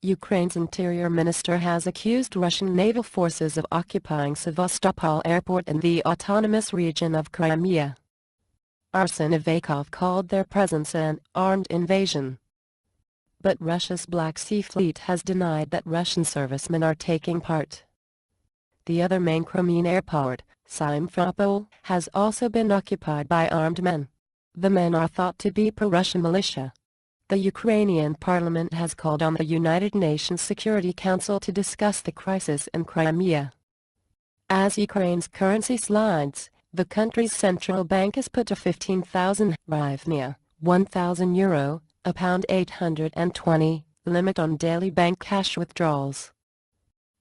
Ukraine's interior minister has accused Russian naval forces of occupying Sevastopol airport in the autonomous region of Crimea. Arseniy Avakov called their presence an armed invasion. But Russia's Black Sea Fleet has denied that Russian servicemen are taking part. The other main Crimean airport, Simferopol, has also been occupied by armed men. The men are thought to be pro-Russian militia. The Ukrainian parliament has called on the United Nations Security Council to discuss the crisis in Crimea. As Ukraine's currency slides, the country's central bank has put a 15,000 hryvnia, €1,000, a pound 820, limit on daily bank cash withdrawals.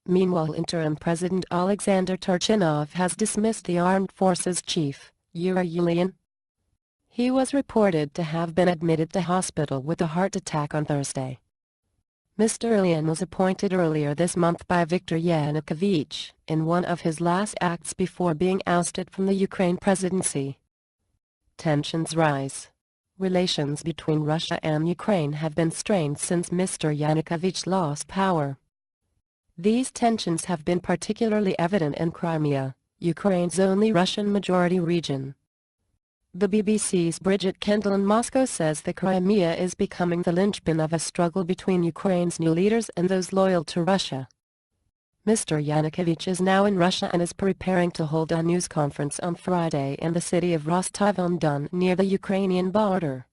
Meanwhile, interim President Alexander Turchinov has dismissed the armed forces chief, Yuri Ulyan. He was reported to have been admitted to hospital with a heart attack on Thursday. Mr. Ulyan was appointed earlier this month by Viktor Yanukovych in one of his last acts before being ousted from the Ukraine presidency. Tensions rise. Relations between Russia and Ukraine have been strained since Mr. Yanukovych lost power. These tensions have been particularly evident in Crimea, Ukraine's only Russian-majority region. The BBC's Bridget Kendall in Moscow says the Crimea is becoming the linchpin of a struggle between Ukraine's new leaders and those loyal to Russia. Mr. Yanukovych is now in Russia and is preparing to hold a news conference on Friday in the city of Rostov-on-Don near the Ukrainian border.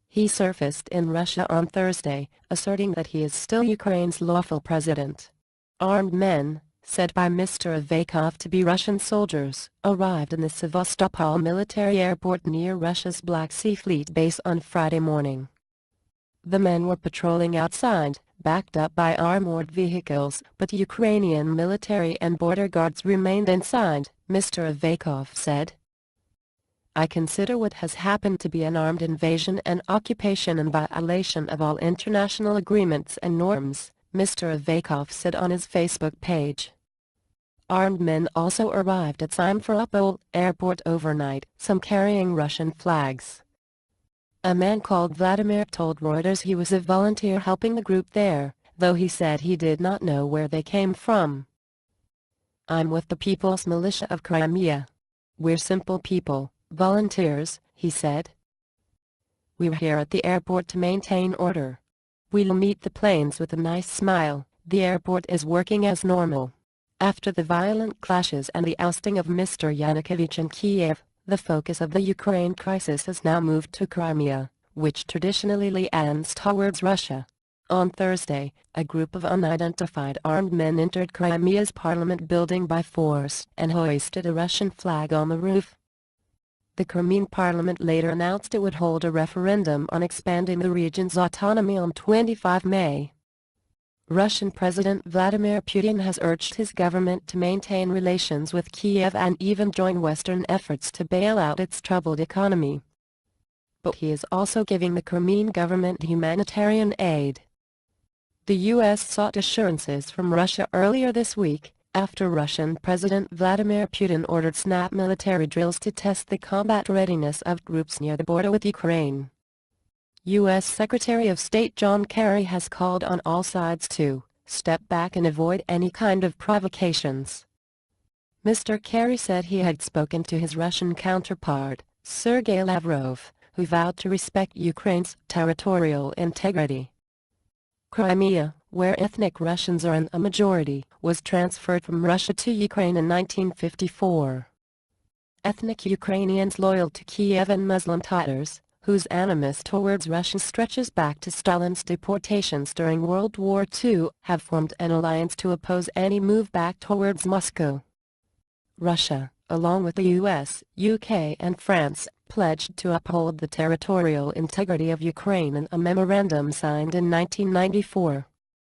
He surfaced in Russia on Thursday, asserting that he is still Ukraine's lawful president. Armed men, said by Mr. Avakov to be Russian soldiers, arrived in the Sevastopol military airport near Russia's Black Sea Fleet base on Friday morning. The men were patrolling outside, backed up by armored vehicles, but Ukrainian military and border guards remained inside, Mr. Avakov said. I consider what has happened to be an armed invasion and occupation in violation of all international agreements and norms, Mr. Avakov said on his Facebook page. Armed men also arrived at Simferopol airport overnight, some carrying Russian flags. A man called Vladimir told Reuters he was a volunteer helping the group there, though he said he did not know where they came from. I'm with the People's Militia of Crimea. We're simple people, volunteers, he said. We're here at the airport to maintain order. We'll meet the planes with a nice smile. The airport is working as normal. After the violent clashes and the ousting of Mr. Yanukovych in Kiev, the focus of the Ukraine crisis has now moved to Crimea, which traditionally leans towards Russia. On Thursday, a group of unidentified armed men entered Crimea's parliament building by force and hoisted a Russian flag on the roof. The Crimean parliament later announced it would hold a referendum on expanding the region's autonomy on 25 May. Russian President Vladimir Putin has urged his government to maintain relations with Kiev and even join Western efforts to bail out its troubled economy. But he is also giving the Crimean government humanitarian aid. The U.S. sought assurances from Russia earlier this week, after Russian President Vladimir Putin ordered snap military drills to test the combat readiness of groups near the border with Ukraine. U.S. Secretary of State John Kerry has called on all sides to step back and avoid any kind of provocations. Mr. Kerry said he had spoken to his Russian counterpart, Sergei Lavrov, who vowed to respect Ukraine's territorial integrity. Crimea, where ethnic Russians are in a majority, was transferred from Russia to Ukraine in 1954. Ethnic Ukrainians loyal to Kiev and Muslim Tatars, whose animus towards Russia stretches back to Stalin's deportations during World War II, have formed an alliance to oppose any move back towards Moscow. Russia, along with the US, UK and France, pledged to uphold the territorial integrity of Ukraine in a memorandum signed in 1994.